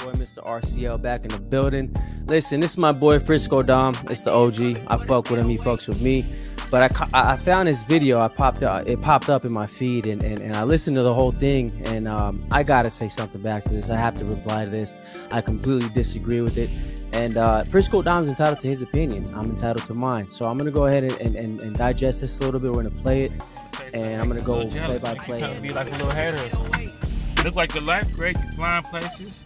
boy, Mr. RCL, back in the building. Listen, this is my boy Frisco Dom. It's the OG. I fuck with him. He fucks with me. But I found this video. It popped up in my feed, and I listened to the whole thing. And I gotta say something back to this. I have to reply to this. I completely disagree with it. And Frisco Dom's entitled to his opinion. I'm entitled to mine. So I'm gonna go ahead and digest this a little bit. We're gonna play it, and I'm gonna go play by play. You be like a little hater or something. Look like your life great. You flying places.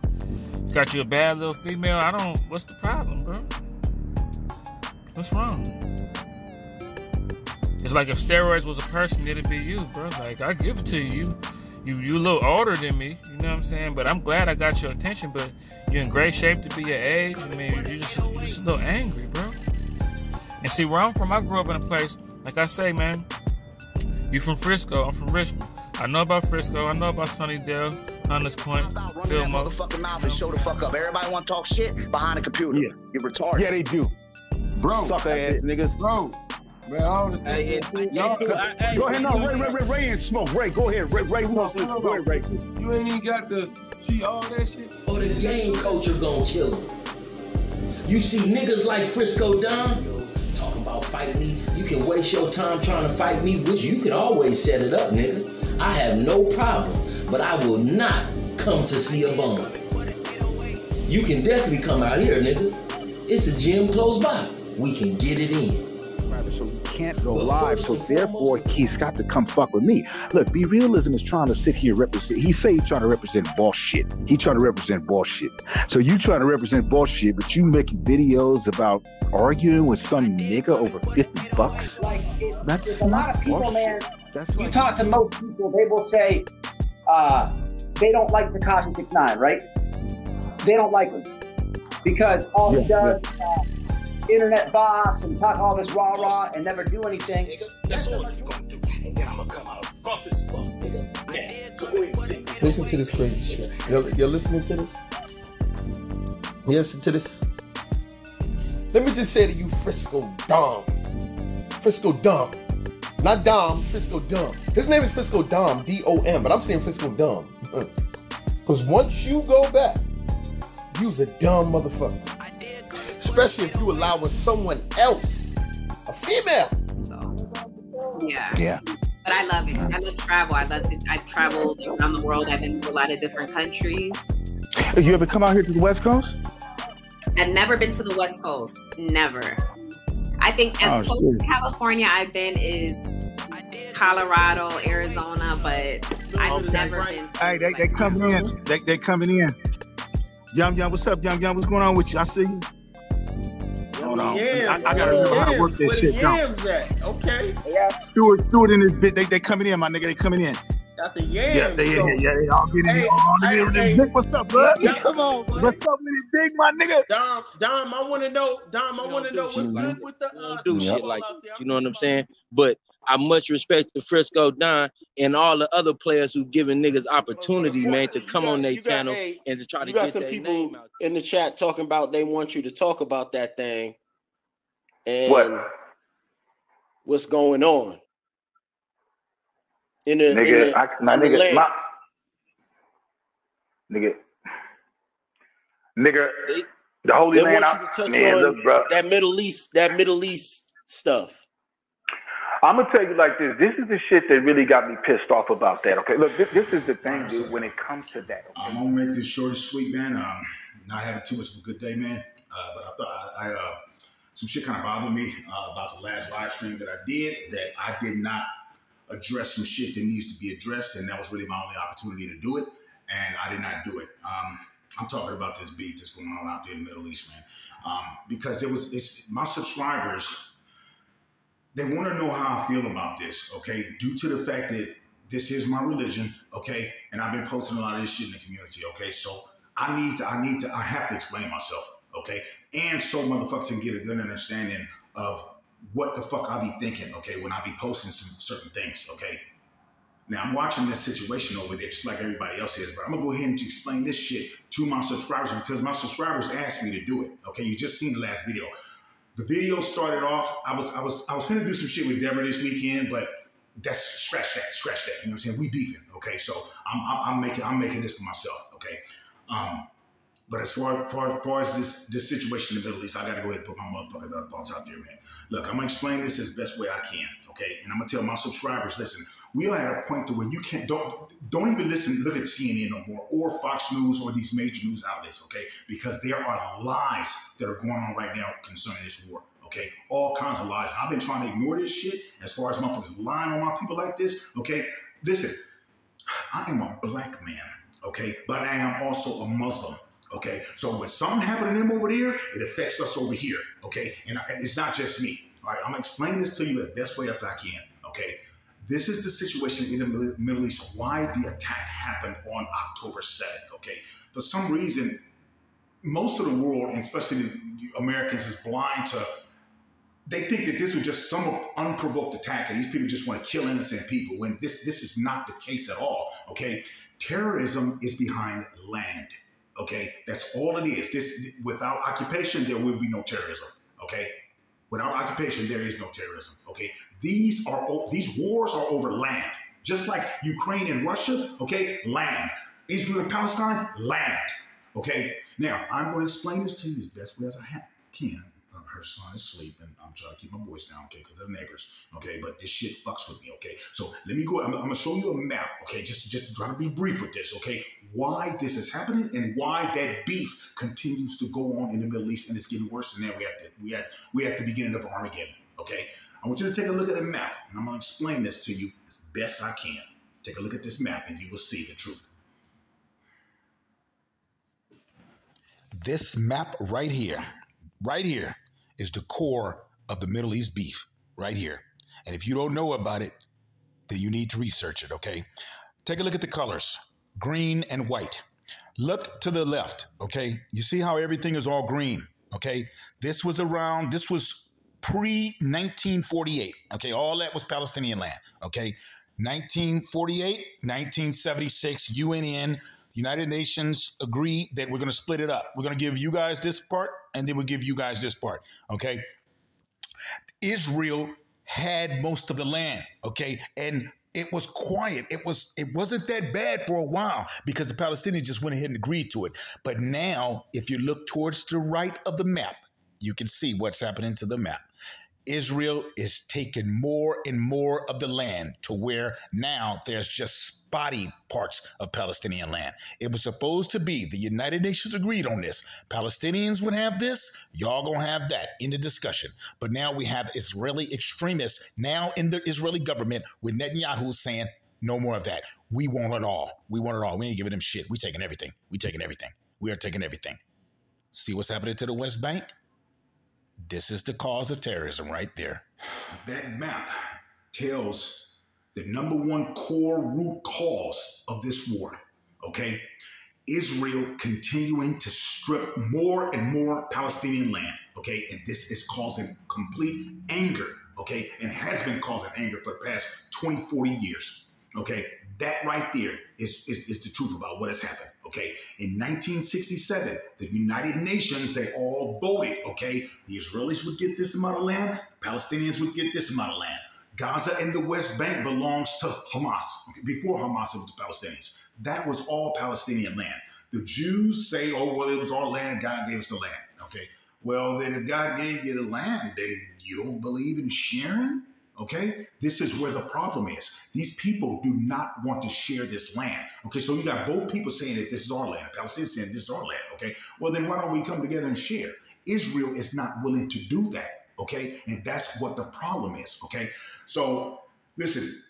Got you a bad little female. What's the problem, bro? What's wrong? It's like if steroids was a person, it'd be you, bro. Like, I give it to you. You a little older than me, you know what I'm saying? But I'm glad I got your attention, but you're in great shape to be your age. I mean, you're just a little angry, bro. And see, where I'm from, I grew up in a place, like I say, man, you from Frisco, I'm from Richmond. I know about Frisco, I know about Sunnydale, Hunters Point, Fillmore. Motherfucking mouth and show the fuck up. Everybody want to talk shit behind the computer. Yeah. You're retarded. Yeah, they do. Bro, sucker ass niggas. Bro. Man, all the go ahead, no, Ray and smoke. Ray, go ahead. Ray wants to go ahead, Ray. You ain't even got to see all that shit. Or the game culture gonna kill him. You see niggas like Frisco Dom talking about fight me. You can waste your time trying to fight me, which you can always set it up, nigga. I have no problem, but I will not come to see a bum. You can definitely come out here, nigga. It's a gym close by. We can get it in. So he can't go live, so therefore he's got to come fuck with me. Look, Be Realism is trying to sit here and represent. He say he's trying to represent bullshit. He trying to represent bullshit. So you trying to represent bullshit, but you making videos about arguing with some nigga over $50? Like, that's a lot of people, bullshit. man. That's You like, talk to most people, they will say they don't like Tekashi 6ix9ine, right? They don't like him because all he does internet boss and talk all this rah-rah and never do anything. That's all you gonna do. And then I'm gonna come out rough as fuck, nigga. Yeah. So go ahead and see. Listen to this crazy shit. You're listening to this? You listen to this? Let me just say to you, Frisco Dom. Frisco Dom. Not Dom, Frisco Dom. His name is Frisco Dom, D-O-M, but I'm saying Frisco Dom. Because once you go back, you's a dumb motherfucker. Especially if you allowing someone else, a female. So, yeah. Yeah. But I love it. I love travel. I traveled around the world. I've been to a lot of different countries. Have you ever come out here to the West Coast? I've never been to the West Coast. Never. I think as close to California I've been is Colorado, Arizona, but I've never been to Hey, they coming in. They coming in. Yum, what's up, Yum? What's going on with you? I see you. Hold on. I gotta remember how to work this shit out. Okay. Yeah. Stuart in this bitch. They coming in, my nigga. They coming in. Got the yams. Yeah, they all getting in. Big, what's up, bud? Yeah, come on, man. What's up with it, big, my nigga? Dom, I want to know. Dom, I want to know what's good with the do shit like you know what I'm saying? But I much respect to Frisco Don and all the other players who giving niggas opportunity, man, to come on their channel and to try to get some their people name out in the chat talking about they want you to talk about that thing and what's going on. Nigga, the Holy Land. Look, bro. That Middle East stuff. I'm gonna tell you like this. This is the shit that really got me pissed off about that. Okay, look, this is the thing, dude. When it comes to that, okay? I'm gonna make this short and sweet, man. Not having too much of a good day, man. But I thought some shit kind of bothered me about the last live stream that I did. That I did not address some shit that needs to be addressed, and that was really my only opportunity to do it, and I did not do it. I'm talking about this beef that's going on out there in the Middle East, man, because it's my subscribers. They want to know how I feel about this, okay? Due to the fact that this is my religion, okay, and I've been posting a lot of this shit in the community, okay. So I have to explain myself, okay, and so motherfuckers can get a good understanding of what the fuck I be thinking, okay, when I be posting some certain things, okay? Now, I'm watching this situation over there just like everybody else is, but I'm going to go ahead and explain this shit to my subscribers because my subscribers asked me to do it, okay? You just seen the last video. The video started off, I was going to do some shit with Deborah this weekend, but that's scratch that. You know what I'm saying? We beefing, okay? So I'm making this for myself, okay? But as far as this situation in the Middle East, I got to go ahead and put my motherfucking thoughts out there, man. Look, I'm going to explain this as best way I can, okay? And I'm going to tell my subscribers, listen, we are at a point to where you can't, don't even look at CNN no more or Fox News or these major news outlets, okay? Because there are lies that are going on right now concerning this war, okay? All kinds of lies. I've been trying to ignore this shit as far as motherfuckers lying on my people like this, okay? Listen, I am a black man, okay? But I am also a Muslim. Okay, so when something happened to them over there, it affects us over here. Okay, and it's not just me. All right, I'm gonna explain this to you as best way as I can. Okay, this is the situation in the Middle East. Why the attack happened on October 7th. Okay, for some reason, most of the world, and especially the Americans, is blind to. They think that this was just some unprovoked attack, and these people just want to kill innocent people. When this is not the case at all. Okay, terrorism is behind land. Okay, that's all it is. This without occupation, there will be no terrorism. Okay, without occupation, there is no terrorism. Okay, these wars are over land, just like Ukraine and Russia. Okay, land. Israel and Palestine, land. Okay, now I'm going to explain this to you as best way as I can. Her son is asleep, and I'm trying to keep my voice down, okay, because they're neighbors, okay, but this shit fucks with me, okay, so let me go, I'm going to show you a map, okay, just try to be brief with this, okay, why this is happening and why that beef continues to go on in the Middle East, and it's getting worse than that. We at the beginning of Armageddon, okay. I want you to take a look at the map, and I'm going to explain this to you as best I can. Take a look at this map, and you will see the truth. This map right here, is the core of the Middle East beef right here. And if you don't know about it, then you need to research it, okay? Take a look at the colors, green and white. Look to the left, okay? You see how everything is all green, okay? This was pre-1948, okay? All that was Palestinian land, okay? 1948, 1976, UNN, United Nations agree that we're going to split it up. We're going to give you guys this part, and then we'll give you guys this part, okay? Israel had most of the land, okay? And it was quiet. It wasn't that bad for a while because the Palestinians just went ahead and agreed to it. But now, if you look towards the right of the map, you can see what's happening to the map. Israel is taking more and more of the land to where now there's just spotty parts of Palestinian land. It was supposed to be, the United Nations agreed on this. Palestinians would have this, y'all gonna have that in the discussion. But now we have Israeli extremists now in the Israeli government with Netanyahu saying, no more of that. We want it all. We want it all. We ain't giving them shit. We taking everything. We taking everything. We are taking everything. See what's happening to the West Bank? This is the cause of terrorism right there. That map tells the #1 core root cause of this war, okay? Israel continuing to strip more and more Palestinian land, okay? And this is causing complete anger, okay? And has been causing anger for the past 20, 40 years, okay? That right there is the truth about what has happened, okay? In 1967, the United Nations, they all voted, okay? The Israelis would get this amount of land, the Palestinians would get this amount of land. Gaza and the West Bank belongs to Hamas. Okay? Before Hamas, it was the Palestinians. That was all Palestinian land. The Jews say, oh, well, it was our land and God gave us the land, okay? Well, then if God gave you the land, then you don't believe in sharing? Okay, this is where the problem is. These people do not want to share this land. Okay, so you got both people saying that this is our land, Palestinians saying this is our land. Okay, well then why don't we come together and share? Israel is not willing to do that. Okay, and that's what the problem is. Okay, so listen,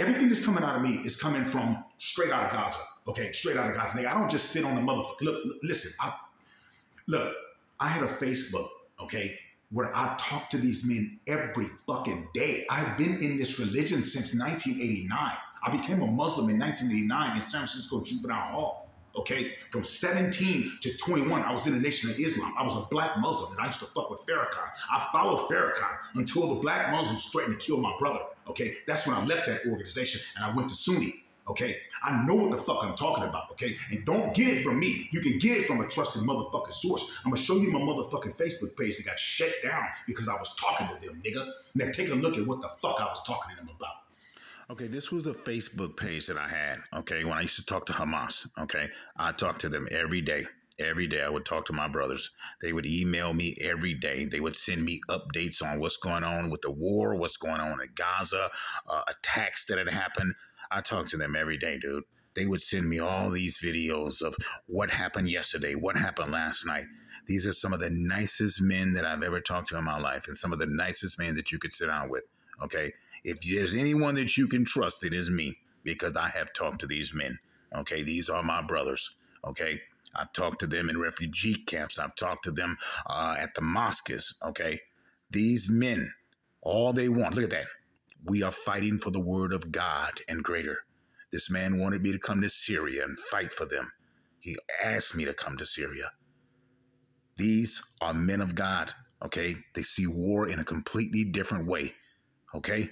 everything that's coming out of me is coming from straight out of Gaza. Okay, straight out of Gaza. I don't just sit on the motherfucker. Look, listen, I had a Facebook. Okay, where I talk to these men every fucking day. I've been in this religion since 1989. I became a Muslim in 1989 in San Francisco Juvenile Hall, okay? From 17 to 21, I was in the Nation of Islam. I was a black Muslim, and I used to fuck with Farrakhan. I followed Farrakhan until the black Muslims threatened to kill my brother, okay? That's when I left that organization, and I went to Sunni. Okay, I know what the fuck I'm talking about, okay? And don't get it from me. You can get it from a trusted motherfucking source. I'm gonna show you my motherfucking Facebook page that got shut down because I was talking to them, nigga. Now take a look at what the fuck I was talking to them about. Okay, this was a Facebook page that I had, okay, when I used to talk to Hamas, okay? I talked to them every day. Every day I would talk to my brothers. They would email me every day. They would send me updates on what's going on with the war, what's going on in Gaza, attacks that had happened. I talked to them every day, dude. They would send me all these videos of what happened yesterday, what happened last night. These are some of the nicest men that I've ever talked to in my life, and some of the nicest men that you could sit down with, okay? If there's anyone that you can trust, it is me, because I have talked to these men, okay? These are my brothers, okay? I've talked to them in refugee camps. I've talked to them at the mosques, okay? These men, all they want, look at that. We are fighting for the word of God and greater. This man wanted me to come to Syria and fight for them. He asked me to come to Syria. These are men of God, okay? They see war in a completely different way, okay?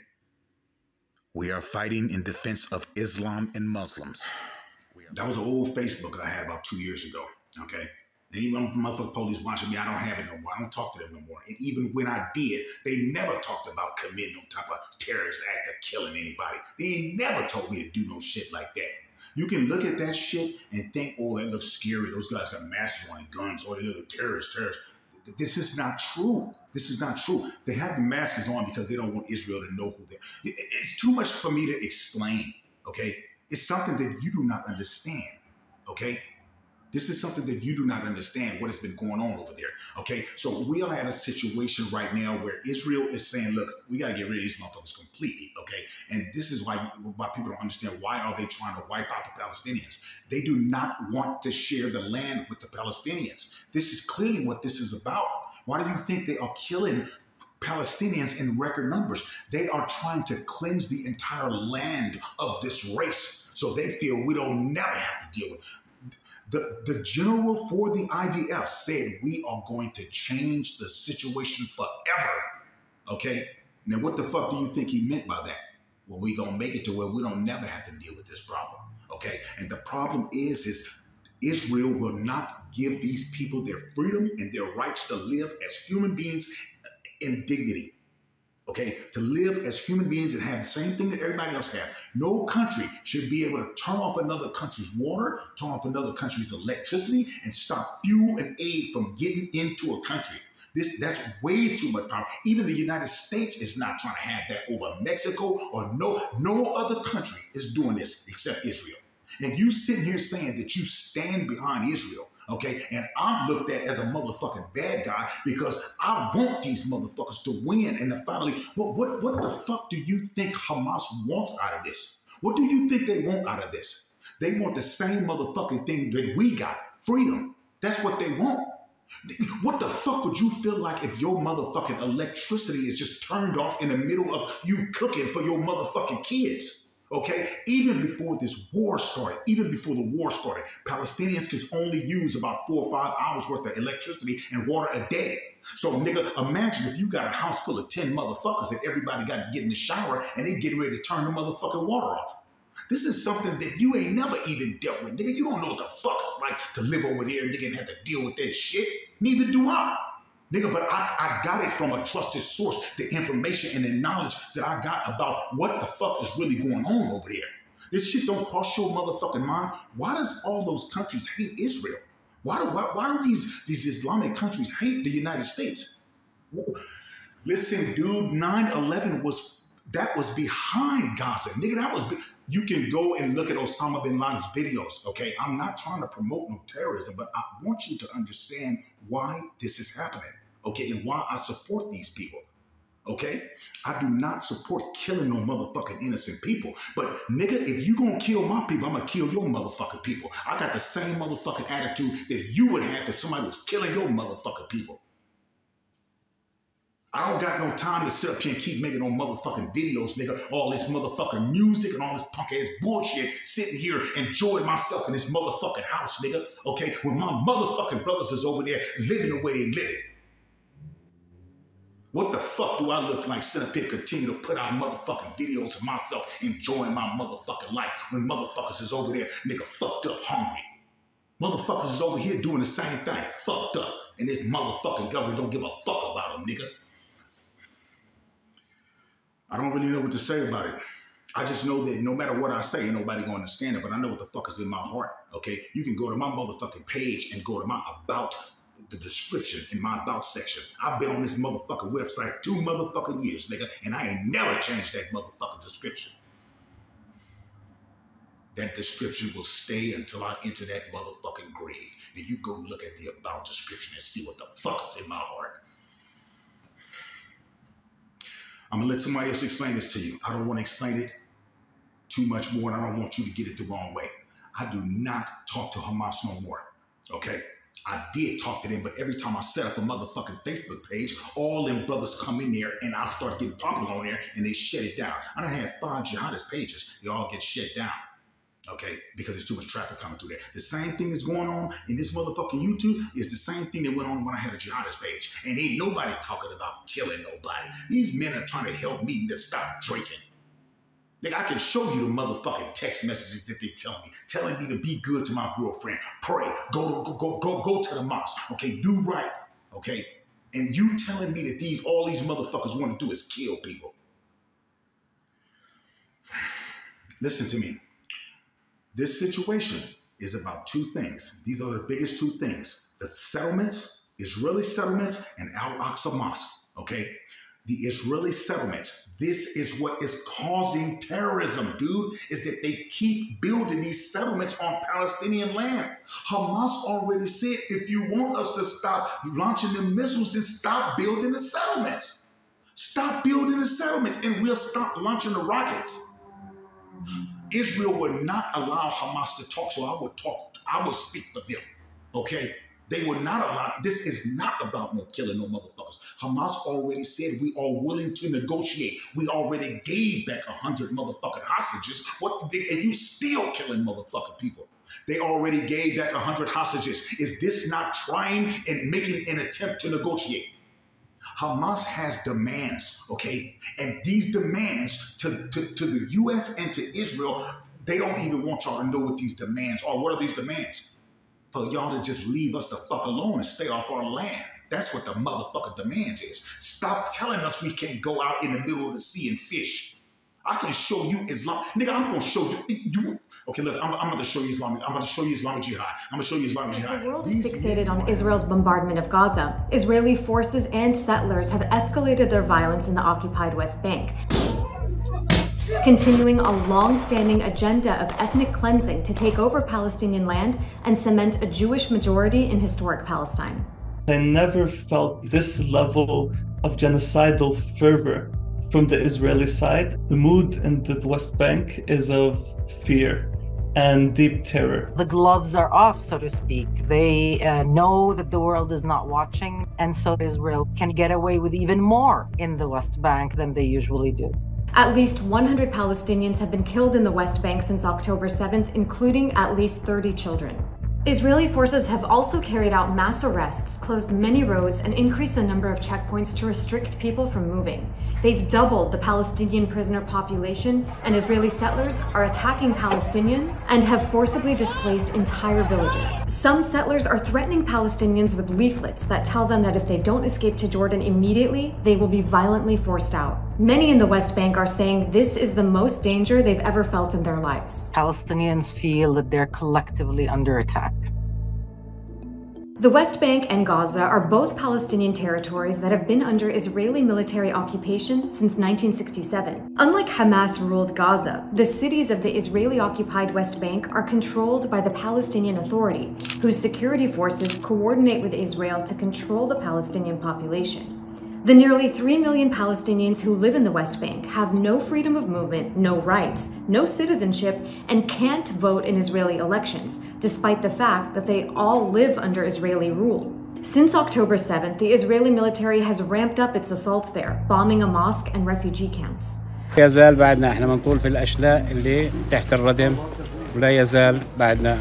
We are fighting in defense of Islam and Muslims. That was an old Facebook I had about 2 years ago, okay? And even motherfucking police watching me, I don't have it no more. I don't talk to them no more. And even when I did, they never talked about committing no type of terrorist act or killing anybody. They ain't never told me to do no shit like that. You can look at that shit and think, oh, that looks scary. Those guys got masters on and guns. Oh, they're terrorists. This is not true. This is not true. They have the masks on because they don't want Israel to know who they're. It's too much for me to explain, okay? It's something that you do not understand, okay? This is something that you do not understand, what has been going on over there, okay? So we are at a situation right now where Israel is saying, look, we got to get rid of these motherfuckers completely, okay? And this is why people don't understand, why are they trying to wipe out the Palestinians? They do not want to share the land with the Palestinians. This is clearly what this is about. Why do you think they are killing Palestinians in record numbers? They are trying to cleanse the entire land of this race, so they feel we don't never have to deal with. The general for the IDF said we are going to change the situation forever, okay? Now, what the fuck do you think he meant by that? Well, we gonna make it to where we don't never have to deal with this problem, okay? And the problem is Israel will not give these people their freedom and their rights to live as human beings in dignity. Okay, to live as human beings and have the same thing that everybody else has. No country should be able to turn off another country's water, turn off another country's electricity, and stop fuel and aid from getting into a country. That's way too much power. Even the United States is not trying to have that over Mexico, or no other country is doing this except Israel. And you sitting here saying that you stand behind Israel, okay? And I'm looked at as a motherfucking bad guy because I want these motherfuckers to win. And finally, what the fuck do you think Hamas wants out of this? What do you think they want out of this? They want the same motherfucking thing that we got, freedom. That's what they want. What the fuck would you feel like if your motherfucking electricity is just turned off in the middle of you cooking for your motherfucking kids? Okay, even before this war started, Palestinians can only use about 4 or 5 hours worth of electricity and water a day. So, nigga, imagine if you got a house full of 10 motherfuckers and everybody got to get in the shower and they getting ready to turn the motherfucking water off. This is something that you ain't never even dealt with, nigga. You don't know what the fuck it's like to live over there, nigga, and have to deal with that shit. Neither do I. Nigga, but I got it from a trusted source, the information and the knowledge that I got about what the fuck is really going on over there. This shit don't cross your motherfucking mind. Why does all those countries hate Israel? Why do these Islamic countries hate the United States? Listen, dude, 9/11 was behind Gaza. Nigga, you can go and look at Osama bin Laden's videos, okay? I'm not trying to promote no terrorism, but I want you to understand why this is happening, okay? And why I support these people, okay? I do not support killing no motherfucking innocent people. But nigga, if you gonna kill my people, I'm gonna kill your motherfucking people. I got the same motherfucking attitude that you would have if somebody was killing your motherfucking people. I don't got no time to sit up here and keep making no motherfucking videos, nigga. All this motherfucking music and all this punk ass bullshit, sitting here enjoying myself in this motherfucking house, nigga. Okay, when my motherfucking brothers is over there living the way they live it. What the fuck do I look like sitting up here continue to put out motherfucking videos of myself enjoying my motherfucking life when motherfuckers is over there, nigga, fucked up, hungry? Motherfuckers is over here doing the same thing, fucked up. And this motherfucking government don't give a fuck about them, nigga. I don't really know what to say about it. I just know that no matter what I say, ain't nobody gonna understand it, but I know what the fuck is in my heart, okay? You can go to my motherfucking page and go to my about, the description in my about section. I've been on this motherfucking website 2 motherfucking years, nigga, and I ain't never changed that motherfucking description. That description will stay until I enter that motherfucking grave. Then you go look at the about description and see what the fuck is in my heart. I'm gonna let somebody else explain this to you. I don't want to explain it too much more, and I don't want you to get it the wrong way. I do not talk to Hamas no more, okay? I did talk to them, but every time I set up a motherfucking Facebook page, all them brothers come in there and I start getting popular on there and they shut it down. I done had 5 jihadist pages. They all get shut down, okay? Because there's too much traffic coming through there. The same thing that's going on in this motherfucking YouTube is the same thing that went on when I had a jihadist page. And ain't nobody talking about killing nobody. These men are trying to help me to stop drinking. Nigga, I can show you the motherfucking text messages that they telling me to be good to my girlfriend, pray, go to the mosque, okay, do right, okay? And you telling me that all these motherfuckers want to do is kill people. Listen to me. This situation is about 2 things. These are the biggest 2 things. The settlements, Israeli settlements, and Al-Aqsa Mosque, okay? The Israeli settlements, this is what is causing terrorism, dude, is that they keep building these settlements on Palestinian land. Hamas already said, if you want us to stop launching the missiles, then stop building the settlements. Stop building the settlements and we'll stop launching the rockets. Israel would not allow Hamas to talk, so I would speak for them, okay? They will not allow, this is not about no killing no motherfuckers. Hamas already said we are willing to negotiate. We already gave back 100 motherfucking hostages. And you still killing motherfucking people. They already gave back 100 hostages. Is this not trying and making an attempt to negotiate? Hamas has demands, okay? And these demands to the US and to Israel, they don't even want y'all to know what these demands are. What are these demands? For y'all to just leave us the fuck alone and stay off our land. That's what the motherfucking demands is. Stop telling us we can't go out in the middle of the sea and fish. I can show you Islam. Nigga, I'm gonna show you. Okay, look, I'm about to show you Islamic. I'm about to show you Islamic jihad. I'm gonna show you Islamic jihad. As the world is fixated on Israel's bombardment of Gaza, Israeli forces and settlers have escalated their violence in the occupied West Bank, continuing a long-standing agenda of ethnic cleansing to take over Palestinian land and cement a Jewish majority in historic Palestine. I never felt this level of genocidal fervor from the Israeli side. The mood in the West Bank is of fear and deep terror. The gloves are off, so to speak. They know that the world is not watching, and so Israel can get away with even more in the West Bank than they usually do. At least 100 Palestinians have been killed in the West Bank since October 7th, including at least 30 children. Israeli forces have also carried out mass arrests, closed many roads, and increased the number of checkpoints to restrict people from moving. They've doubled the Palestinian prisoner population, and Israeli settlers are attacking Palestinians and have forcibly displaced entire villages. Some settlers are threatening Palestinians with leaflets that tell them that if they don't escape to Jordan immediately, they will be violently forced out. Many in the West Bank are saying this is the most danger they've ever felt in their lives. Palestinians feel that they're collectively under attack. The West Bank and Gaza are both Palestinian territories that have been under Israeli military occupation since 1967. Unlike Hamas-ruled Gaza, the cities of the Israeli-occupied West Bank are controlled by the Palestinian Authority, whose security forces coordinate with Israel to control the Palestinian population. The nearly 3 million Palestinians who live in the West Bank have no freedom of movement, no rights, no citizenship, and can't vote in Israeli elections, despite the fact that they all live under Israeli rule. Since October 7th, the Israeli military has ramped up its assaults there, bombing a mosque and refugee camps. لا يزال بعدنا احنا منطول في الاشلاء اللي تحت الردم ولا يزال بعدنا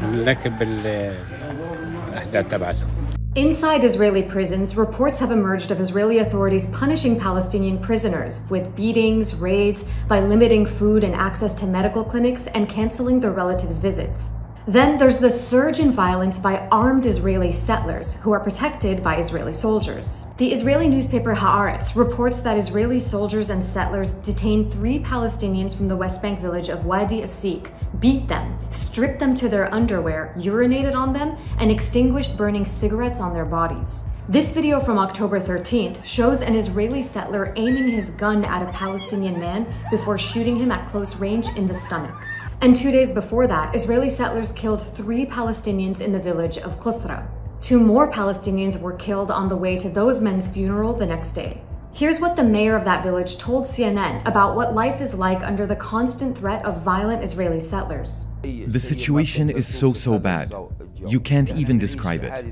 نركب الاحداث تبعتهم. Inside Israeli prisons, reports have emerged of Israeli authorities punishing Palestinian prisoners with beatings, raids, by limiting food and access to medical clinics and canceling their relatives' visits. Then there's the surge in violence by armed Israeli settlers who are protected by Israeli soldiers. The Israeli newspaper Haaretz reports that Israeli soldiers and settlers detained 3 Palestinians from the West Bank village of Wadi Asik, beat them, stripped them to their underwear, urinated on them, and extinguished burning cigarettes on their bodies. This video from October 13th shows an Israeli settler aiming his gun at a Palestinian man before shooting him at close range in the stomach. And 2 days before that, Israeli settlers killed 3 Palestinians in the village of Qusra. 2 more Palestinians were killed on the way to those men's funeral the next day. Here's what the mayor of that village told CNN about what life is like under the constant threat of violent Israeli settlers. The situation is so bad. You can't even describe it.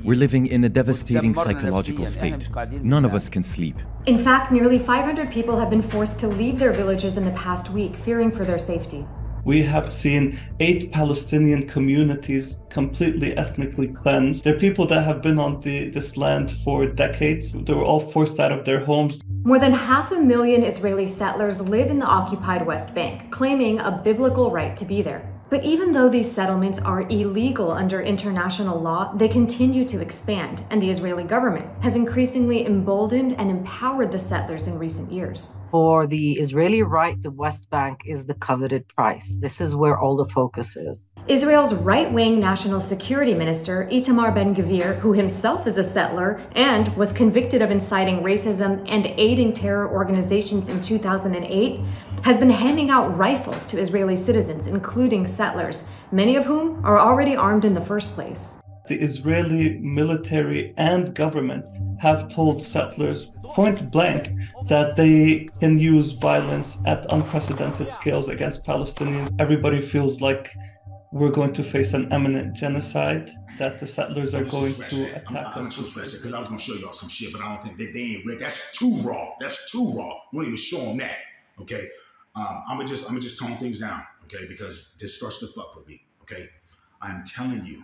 We're living in a devastating psychological state. None of us can sleep. In fact, nearly 500 people have been forced to leave their villages in the past week, fearing for their safety. We have seen 8 Palestinian communities completely ethnically cleansed. They're people that have been on this land for decades. They were all forced out of their homes. More than 500,000 Israeli settlers live in the occupied West Bank, claiming a biblical right to be there. But even though these settlements are illegal under international law, they continue to expand, and the Israeli government has increasingly emboldened and empowered the settlers in recent years. For the Israeli right, the West Bank is the coveted price. This is where all the focus is. Israel's right-wing national security minister, Itamar Ben-Gvir, who himself is a settler and was convicted of inciting racism and aiding terror organizations in 2008, has been handing out rifles to Israeli citizens, including settlers, many of whom are already armed in the first place. The Israeli military and government have told settlers point blank that they can use violence at unprecedented scales against Palestinians. Everybody feels like we're going to face an imminent genocide, that the settlers are going to attack us. Because I was going to show y'all some shit, but I don't think they ain't ready. That's too raw. That's too raw. We don't even show them that. Okay. I'm gonna just tone things down, okay? Because this starts to fuck with me, okay? I'm telling you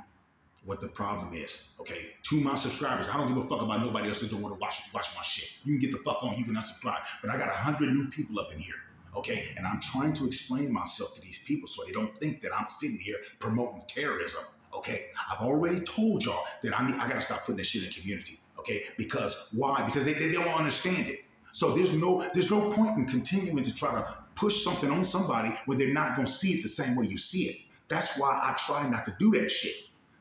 what the problem is, okay? To my subscribers, I don't give a fuck about nobody else that don't want to watch my shit. You can get the fuck on, you can unsubscribe. But I got 100 new people up in here, okay? And I'm trying to explain myself to these people so they don't think that I'm sitting here promoting terrorism, okay? I've already told y'all that I gotta stop putting that shit in community, okay? Because why? Because they don't understand it. So there's no point in continuing to try to push something on somebody where they're not going to see it the same way you see it. That's why I try not to do that shit.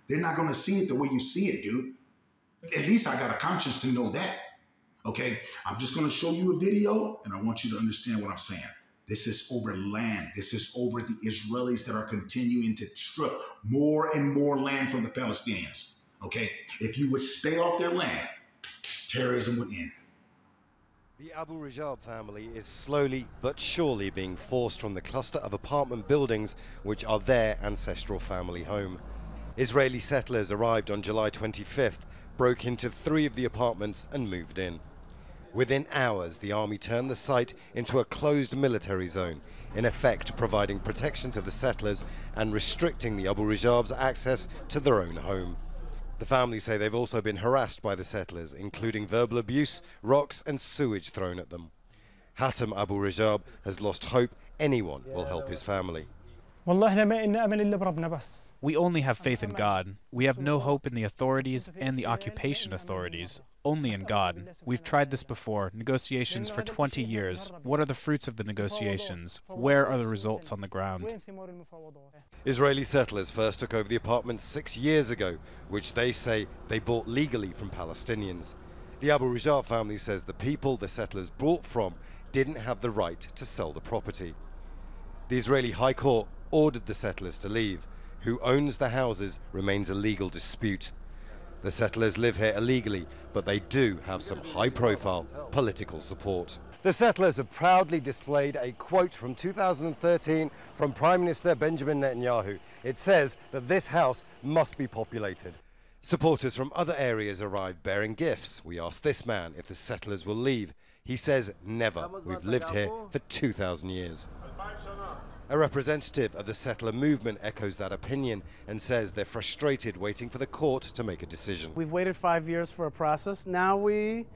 They're not going to see it the way you see it, dude. At least I got a conscience to know that. Okay? I'm just going to show you a video, and I want you to understand what I'm saying. This is over land. This is over the Israelis that are continuing to strip more and more land from the Palestinians. Okay? If you would stay off their land, terrorism would end. The Abu Rajab family is slowly but surely being forced from the cluster of apartment buildings which are their ancestral family home. Israeli settlers arrived on July 25th, broke into 3 of the apartments and moved in. Within hours, the army turned the site into a closed military zone, in effect providing protection to the settlers and restricting the Abu Rajab's access to their own home. The family say they've also been harassed by the settlers, including verbal abuse, rocks and sewage thrown at them. Hatem Abu Rajab has lost hope anyone will help his family. We only have faith in God. We have no hope in the authorities and the occupation authorities, only in God. We've tried this before, negotiations for 20 years. What are the fruits of the negotiations? Where are the results on the ground? Israeli settlers first took over the apartments 6 years ago, which they say they bought legally from Palestinians. The Abu Rajab family says the people the settlers bought from didn't have the right to sell the property. The Israeli High Court ordered the settlers to leave. Who owns the houses remains a legal dispute. The settlers live here illegally, but they do have some high-profile political support. The settlers have proudly displayed a quote from 2013 from Prime Minister Benjamin Netanyahu. It says that this house must be populated. Supporters from other areas arrived bearing gifts. We asked this man if the settlers will leave. He says never. We've lived here for 2,000 years. A representative of the settler movement echoes that opinion and says they're frustrated waiting for the court to make a decision. We've waited 5 years for a process. Now we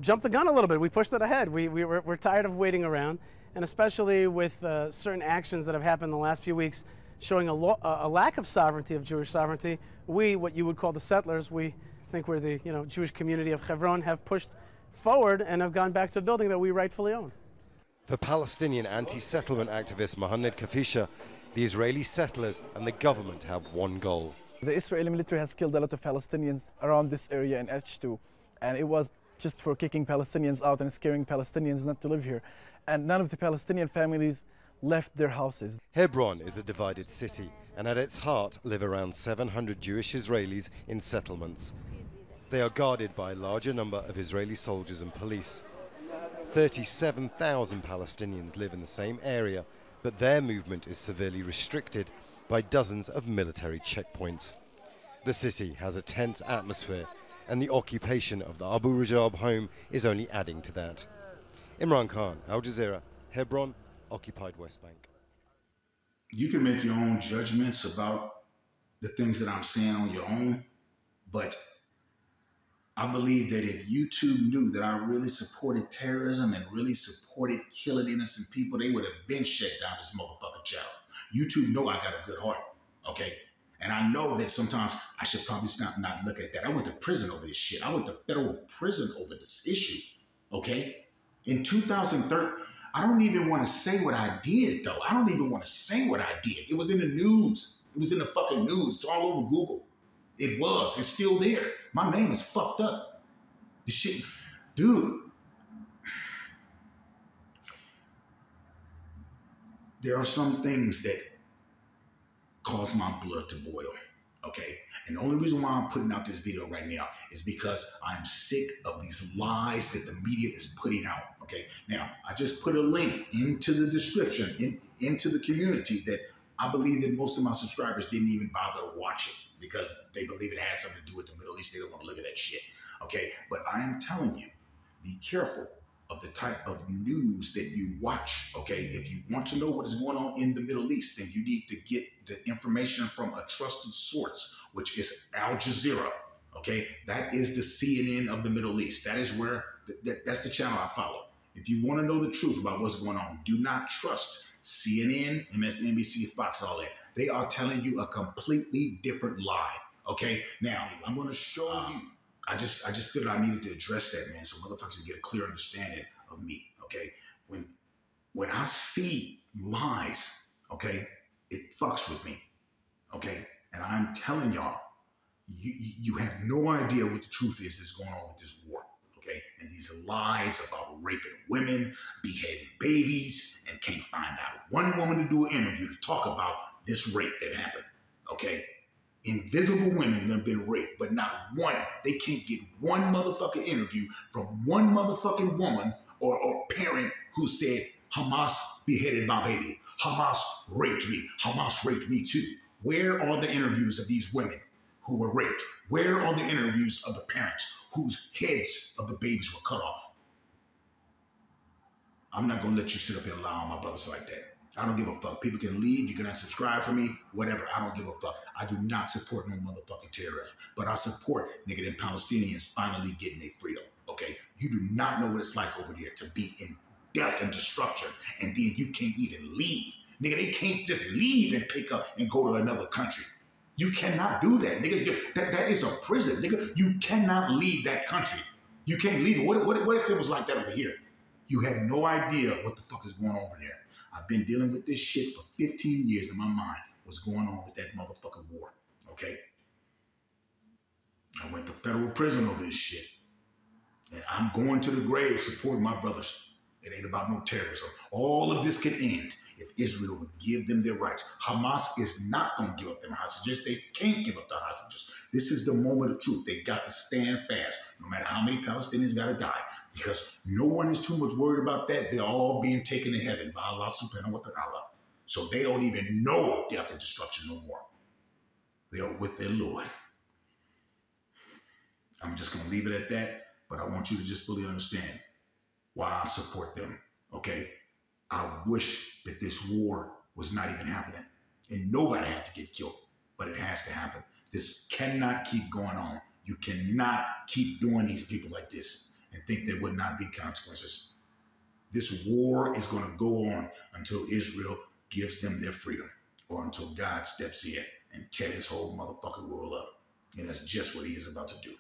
jumped the gun a little bit. We pushed it ahead. We're tired of waiting around, and especially with certain actions that have happened in the last few weeks showing a lack of sovereignty, of Jewish sovereignty, we, what you would call the settlers, we think we're the Jewish community of Hebron, have pushed forward and have gone back to a building that we rightfully own. For Palestinian anti-settlement activist Mohamed Kafisha, the Israeli settlers and the government have one goal. The Israeli military has killed a lot of Palestinians around this area in H2, and it was just for kicking Palestinians out and scaring Palestinians not to live here. And none of the Palestinian families left their houses. Hebron is a divided city, and at its heart live around 700 Jewish Israelis in settlements. They are guarded by a larger number of Israeli soldiers and police. 37,000 Palestinians live in the same area, but their movement is severely restricted by dozens of military checkpoints. The city has a tense atmosphere, and the occupation of the Abu Rajab home is only adding to that. Imran Khan, Al Jazeera, Hebron, occupied West Bank. You can make your own judgments about the things that I'm saying on your own, but I believe that if YouTube knew that I really supported terrorism and really supported killing innocent people, they would have been shut down this motherfucking child. YouTube know I got a good heart, okay? And I know that sometimes I should probably not look at that. I went to prison over this shit. I went to federal prison over this issue, okay? In 2013, I don't even want to say what I did, though. I don't even want to say what I did. It was in the news. It was in the fucking news. It's all over Google. It was. It's still there. My name is fucked up. The shit. Dude. There are some things that cause my blood to boil, okay? And the only reason why I'm putting out this video right now is because I'm sick of these lies that the media is putting out, okay? Now, I just put a link into the description, into the community that I believe that most of my subscribers didn't even bother to watch it because they believe it has something to do with the Middle East. They don't want to look at that shit, okay? But I am telling you, be careful of the type of news that you watch, okay? If you want to know what is going on in the Middle East, then you need to get the information from a trusted source, which is Al Jazeera, okay? That is the CNN of the Middle East. That is where, that's the channel I follow. If you want to know the truth about what's going on, do not trust CNN, MSNBC, Fox, all that. They are telling you a completely different lie, okay? Now, I'm going to show you. I just feel I needed to address that, man, so motherfuckers can get a clear understanding of me, okay? When I see lies, okay, it fucks with me, okay? And I'm telling y'all, you have no idea what the truth is that's going on with this war, okay? And these lies about raping women, beheading babies, and can't find out one woman to do an interview to talk about this rape that happened, okay? Invisible women have been raped, but not one. They can't get one motherfucking interview from one motherfucking woman or parent who said, Hamas beheaded my baby. Hamas raped me. Hamas raped me too. Where are the interviews of these women who were raped? Where are the interviews of the parents whose heads of the babies were cut off? I'm not going to let you sit up here and lie on my brothers like that. I don't give a fuck. People can leave. You can unsubscribe from me. Whatever. I don't give a fuck. I do not support no motherfucking terrorism. But I support nigga them Palestinians finally getting their freedom. Okay? You do not know what it's like over there to be in death and destruction. And then you can't even leave. Nigga, they can't just leave and pick up and go to another country. You cannot do that. Nigga, that is a prison. Nigga, you cannot leave that country. You can't leave it. What if it was like that over here? You have no idea what the fuck is going on over there. I've been dealing with this shit for 15 years in my mind. What's going on with that motherfucking war, okay? I went to federal prison over this shit. And I'm going to the grave supporting my brothers. It ain't about no terrorism. All of this could end if Israel would give them their rights. Hamas is not going to give up them hostages. They can't give up the hostages. This is the moment of truth. They got to stand fast, no matter how many Palestinians got to die, because no one is too much worried about that. They're all being taken to heaven by Allah subhanahu wa ta'ala. So they don't even know death and destruction no more. They are with their Lord. I'm just going to leave it at that, but I want you to just fully understand why I support them, okay? I wish that this war was not even happening and nobody had to get killed, but it has to happen. This cannot keep going on. You cannot keep doing these people like this and think there would not be consequences. This war is going to go on until Israel gives them their freedom. or until God steps in and tear his whole motherfucking world up. And that's just what he is about to do.